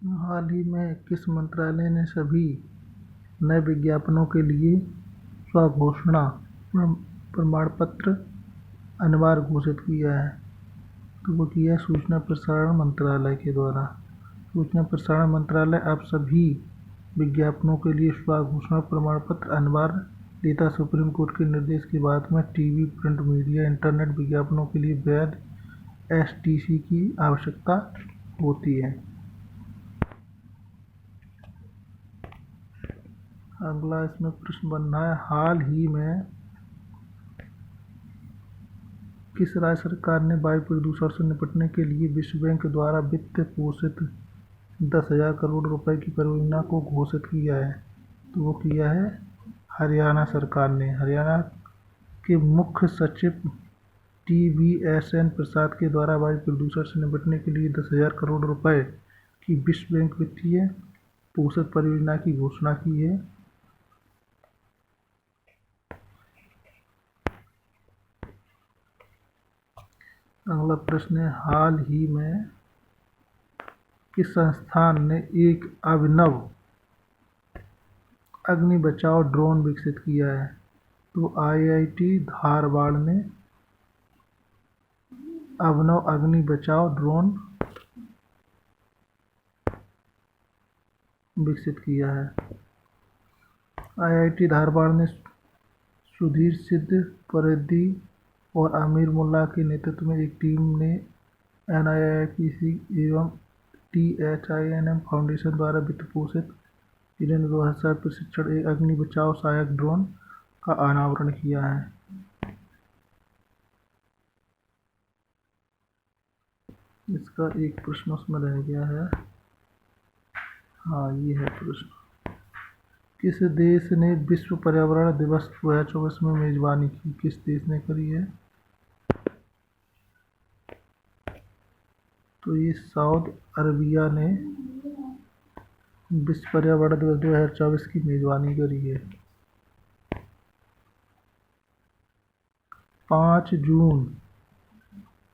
हाल ही में किस मंत्रालय ने सभी नए विज्ञापनों के लिए स्वघोषणा प्रमाणपत्र अनिवार्य घोषित किया है? तो वो किया है सूचना प्रसारण मंत्रालय के द्वारा। सूचना प्रसारण मंत्रालय अब सभी विज्ञापनों के लिए स्वघोषणा प्रमाणपत्र अनिवार्य देता। सुप्रीम कोर्ट के निर्देश के बाद में टीवी, प्रिंट मीडिया, इंटरनेट विज्ञापनों के लिए वैध एसटीसी की आवश्यकता होती है। अगला इसमें प्रश्न बन रहा है, हाल ही में किस राज्य सरकार ने वायु प्रदूषण से निपटने के लिए विश्व बैंक द्वारा वित्त पोषित 10,000 करोड़ रुपए की परियोजना को घोषित किया है? तो वो किया है हरियाणा सरकार ने। हरियाणा के मुख्य सचिव TVSN प्रसाद के द्वारा वायु प्रदूषण से निपटने के लिए 10,000 करोड़ रुपए की विश्व बैंक वित्तीय पोषित परियोजना की घोषणा की है। अगला प्रश्न है, हाल ही में किस संस्थान ने एक अभिनव अग्नि बचाओ ड्रोन विकसित किया है? तो IIT धारवाड़ ने अभिनव अग्नि बचाओ ड्रोन विकसित किया है। IIT धारवाड़ ने सुधीर सिद्ध परिधि और आमिर मुल्ला के नेतृत्व में एक टीम ने NIIPC एवं THINM फाउंडेशन द्वारा वित्त पोषित वीरेंद्र 2000 प्रशिक्षण एक अग्नि बचाओ सहायक ड्रोन का अनावरण किया है। इसका एक प्रश्न उसमें रह गया है। हाँ, ये है प्रश्न। किस देश ने विश्व पर्यावरण दिवस 2024 में मेजबानी की? किस देश ने करी है? तो ये सऊदी अरबिया ने विश्व पर्यावरण दिवस 2024 की मेजबानी करी है। 5 जून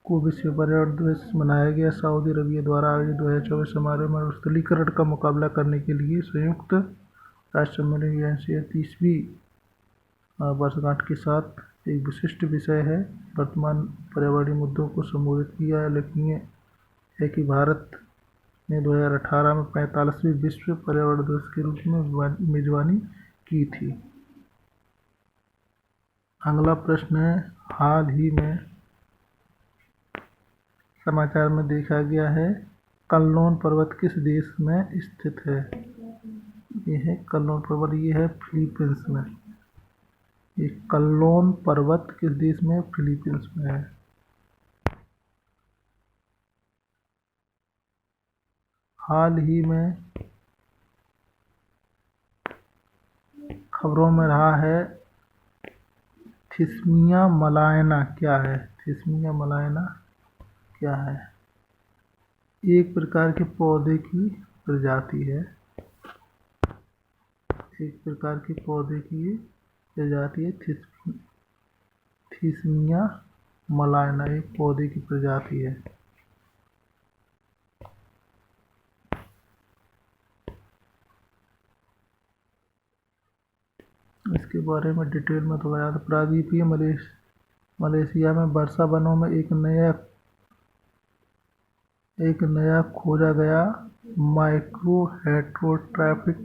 को विश्व पर्यावरण दिवस मनाया गया। सऊदी अरबिया द्वारा आयोजित 2024 समारोह में मरुस्थलीकरण का मुकाबला करने के लिए संयुक्त राष्ट्र सम्मेलन UNCL 30वीं वर्षगांठ के साथ एक विशिष्ट विषय है। वर्तमान पर्यावरणीय मुद्दों को संबोधित किया है। उल्लेखनीय है कि भारत ने 2018 में 45वीं विश्व पर्यावरण दिवस के रूप में मेजबानी की थी। अगला प्रश्न है, हाल ही में समाचार में देखा गया है, कल्लोन पर्वत किस देश में स्थित है? ये है कल्लोन पर्वत, ये है फिलीपींस में। ये कल्लोन पर्वत किस देश में? फिलीपींस में है। हाल ही में खबरों में रहा है, थिस्मिया मलायना क्या है? थिस्मिया मलायना क्या है? एक प्रकार के पौधे की प्रजाति है। एक प्रकार के पौधे की प्रजाति है थिस्मिया मलायना, एक पौधे की प्रजाति है। इसके बारे में डिटेल में थोड़ा याद। प्रायद्वीपीय मलेशिया में वर्षा वनों में एक नया खोजा गया माइक्रो हेट्रोट्रॉपिक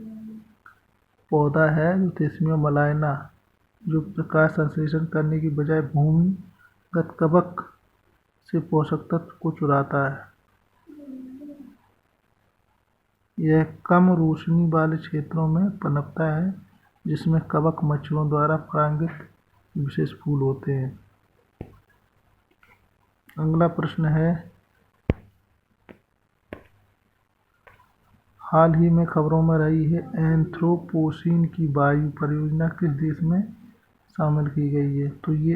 पौधा है जो थिस्मिया मलायना, जो प्रकाश संश्लेषण करने की बजाय भूमिगत कवक से पोषक तत्व को चुराता है। यह कम रोशनी वाले क्षेत्रों में पनपता है जिसमें कवक मच्छरों द्वारा परागित विशेष फूल होते हैं। अगला प्रश्न है, हाल ही में खबरों में रही है, एंथ्रोपोसीन की वायु परियोजना किस देश में शामिल की गई है? तो ये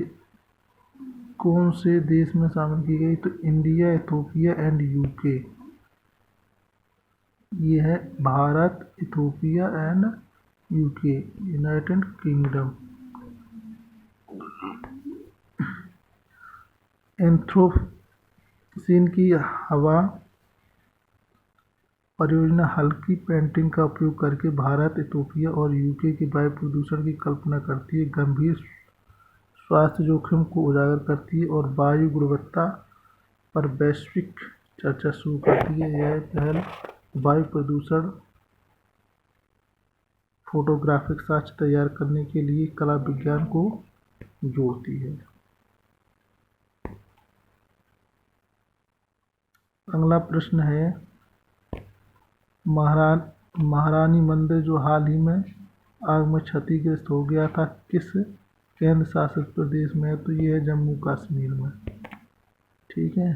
कौन से देश में शामिल की गई? तो इंडिया, इथोपिया एंड UK। ये है Bharat, Ethiopia and UK, United kingdom. Anthropocene की हवा परियोजना हल्की पेंटिंग का उपयोग करके भारत, इथियोपिया और यूके के वायु प्रदूषण की कल्पना करती है, गंभीर स्वास्थ्य जोखिम को उजागर करती है और वायु गुणवत्ता पर वैश्विक चर्चा शुरू करती है। यह पहल वायु प्रदूषण फोटोग्राफिक साक्ष्य तैयार करने के लिए कला विज्ञान को जोड़ती है। अगला प्रश्न है, महारानी मंदिर जो हाल ही में आग में क्षतिग्रस्त हो गया था, किस केंद्र शासित प्रदेश में है? तो ये है जम्मू कश्मीर में। ठीक है।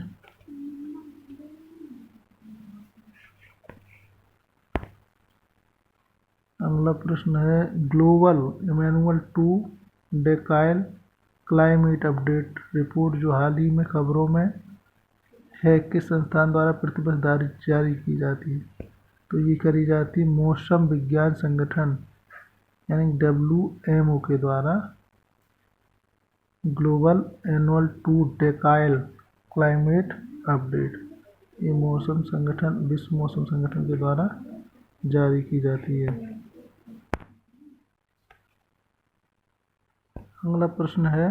अगला प्रश्न है, global annual 2 decadal climate update report जो हाल ही में खबरों में है, किस संस्थान द्वारा प्रतिवर्ष जारी की जाती है? तो ये करी जाती है मौसम विज्ञान संगठन यानी WMO के द्वारा। Global annual 2 decadal climate update, ये मौसम संगठन, विश्व मौसम संगठन के द्वारा जारी की जाती है। अगला प्रश्न है,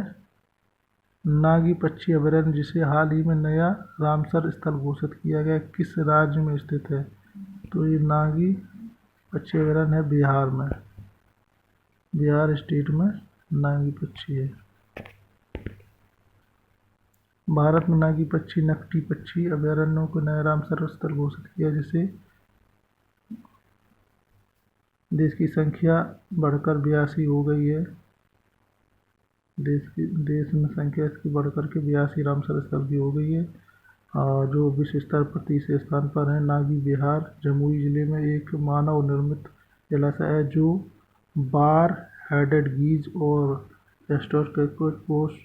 नागी पक्षी अभयारण्य जिसे हाल ही में नया रामसर स्थल घोषित किया गया, किस राज्य में स्थित है? तो ये नागी पक्षी अभयारण्य है बिहार में, बिहार स्टेट में नागी पक्षी है। भारत में नागी पक्षी, नकटी पक्षी अभयारण्यों को नया रामसर स्थल घोषित किया, जिसे देश की संख्या बढ़कर 82 हो गई है। देश में संख्या इसकी बढ़कर के 82 रामसर स्थल की हो गई है, जो विश्व स्तर पर तीसरे स्थान पर है। नागी बिहार जमुई जिले में एक मानव निर्मित जलाशय है जो बार हेडेड गीज और एस्ट्रोकेकोस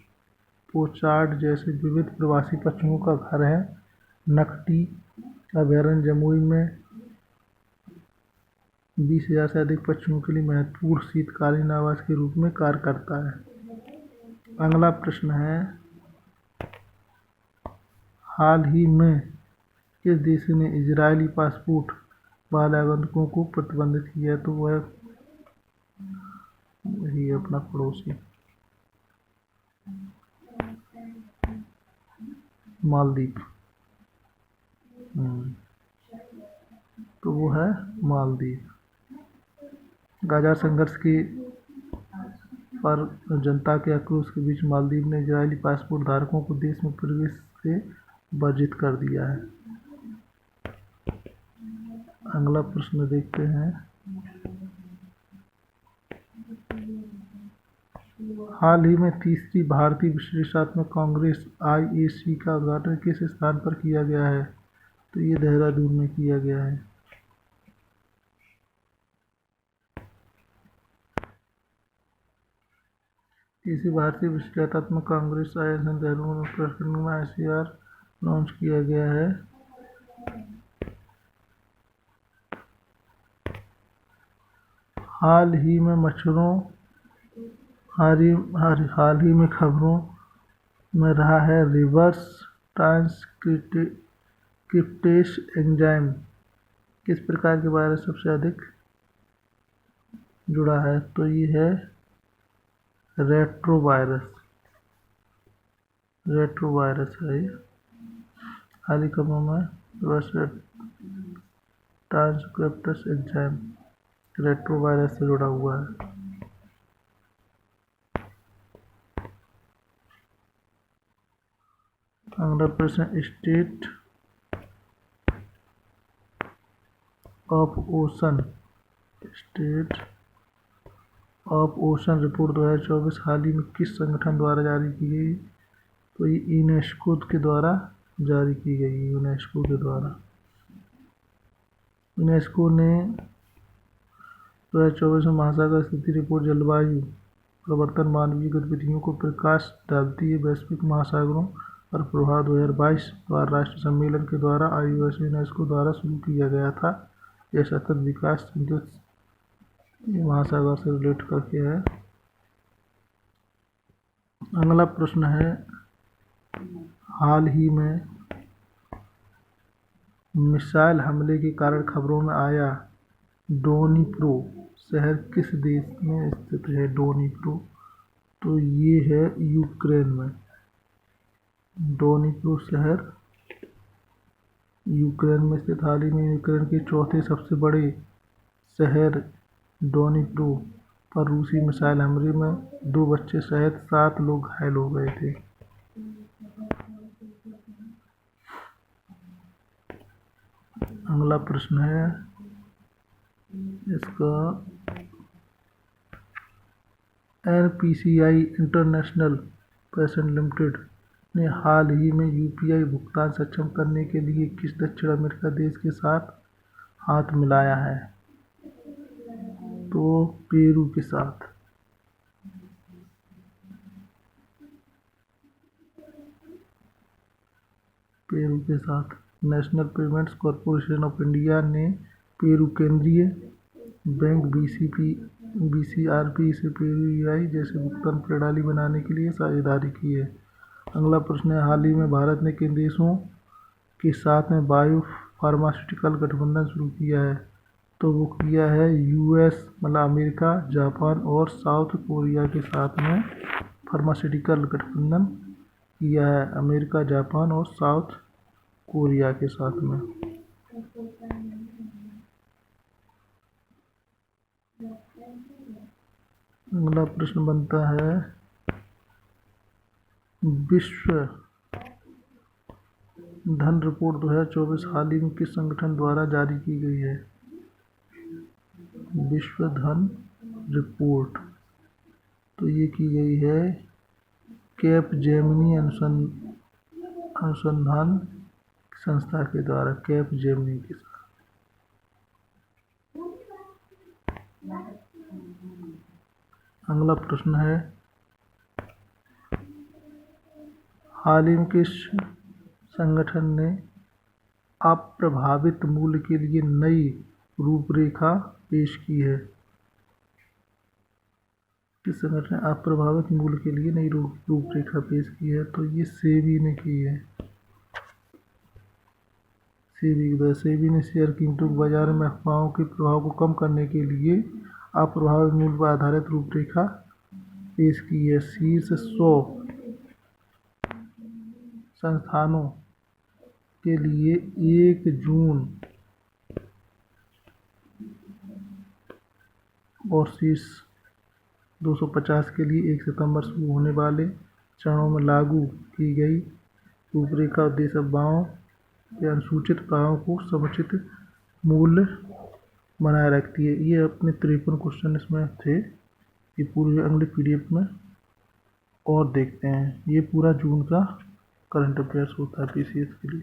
पोचार्ड जैसे विविध प्रवासी पक्षियों का घर है। नकटी अभयारण्य जमुई में 20,000 से अधिक पक्षियों के लिए महत्वपूर्ण शीतकालीन आवास के रूप में कार्य करता है। अगला प्रश्न है, हाल ही में किस देश ने इजरायली पासपोर्ट वाले आगंतुकों को प्रतिबंधित किया है? तो वह वही अपना पड़ोसी मालदीव। तो वो है मालदीव। गाजा संघर्ष के पर जनता के आक्रोश के बीच मालदीव ने इजरायली पासपोर्ट धारकों को देश में प्रवेश से वर्जित कर दिया है। अगला प्रश्न देखते हैं, हाल ही में तीसरी भारतीय विश्लेषणात्मक कांग्रेस IAC का उद्घाटन किस स्थान पर किया गया है? तो ये देहरादून में किया गया है। तीसरी भारतीय विश्लेषणात्मक कांग्रेस IAC देहरादून उत्तराखंड में ICR लॉन्च किया गया है। हाल ही में खबरों में रहा है रिवर्स ट्रांसक्रिप्टेस एंजाइम किस प्रकार के वायरस सबसे अधिक जुड़ा है? तो ये है रेट्रोवायरस है। ये हाल ही खबरों में रिवर्स ट्रांसक्रिप्टेस एंजाइम रेट्रोवायरस से जुड़ा हुआ है। अगला प्रश्न, स्टेट ऑफ ओशन रिपोर्ट 2024 हाल ही में किस संगठन द्वारा जारी की गई? तो ये यूनेस्को के द्वारा जारी की गई। यूनेस्को ने 2024 में महासागर स्थिति रिपोर्ट जलवायु परिवर्तन मानवीय गतिविधियों को प्रकाश डालती है। वैश्विक महासागरों पर प्रभाव 2022 द्वारा राष्ट्रीय सम्मेलन के द्वारा IUS यूनेस्को द्वारा शुरू किया गया था। यह सतत विकास संतुलित महासागर से रिलेट करके है। अगला प्रश्न है, हाल ही में मिसाइल हमले के कारण खबरों में आया डोनिप्रो शहर किस देश में स्थित है? डोनिप्रो तो ये है यूक्रेन में। डोनिप्रो शहर यूक्रेन में स्थित। हाल ही में यूक्रेन के चौथे सबसे बड़े शहर डोनिप्रो पर रूसी मिसाइल हमले में 2 बच्चे सहित 7 लोग घायल हो गए थे। अगला प्रश्न है इसका, NPCI इंटरनेशनल पेमेंट लिमिटेड ने हाल ही में UPI भुगतान सक्षम करने के लिए किस दक्षिण अमेरिका देश के साथ हाथ मिलाया है? तो पेरू के साथ। पेरू के साथ। National payments corporation of India ने पेरू केंद्रीय बैंक BCRP से पेरू UI जैसे भुगतान प्रणाली बनाने के लिए साझेदारी की है। अगला प्रश्न है, हाल ही में भारत ने किन देशों के साथ में बायो फार्मास्यूटिकल गठबंधन शुरू किया है? तो वो किया है US मतलब अमेरिका, जापान और साउथ कोरिया के साथ में फार्मास्यूटिकल गठबंधन किया है। अमेरिका, जापान और साउथ कोरिया के साथ में। अगला प्रश्न बनता है, विश्व धन रिपोर्ट 2024 हाल ही में किस संगठन द्वारा जारी की गई है? विश्व धन रिपोर्ट तो ये की गई है कैपजेमिनी अनुसंधान संस्था के द्वारा, कैपजेमिनी के साथ। अगला प्रश्न है, हाल ही में किस संगठन ने अप्रभावित मूल्य के लिए नई रूपरेखा पेश की है? किस संगठन ने अप्रभावित मूल्य के लिए नई रूपरेखा पेश की है? तो ये सेबी ने की है। सेबी ने शेयर कीमतों के बाजार में अफवाहों के प्रभाव को कम करने के लिए अप्रभावित मूल्य पर आधारित रूपरेखा पेश की है। शीर्ष 100 संस्थानों के लिए 1 जून और शीर्ष 250 के लिए 1 सितंबर शुरू होने वाले चरणों में लागू की गई रूपरेखा उद्देश्य अफवाहों या अनुसूचित प्रभावों को समुचित मूल्य बनाए रखती है। ये अपने 53 क्वेश्चन इसमें थे। ये पूरे अगले PDF में और देखते हैं। ये पूरा जून का करंट अफेयर्स होता है PCS के लिए।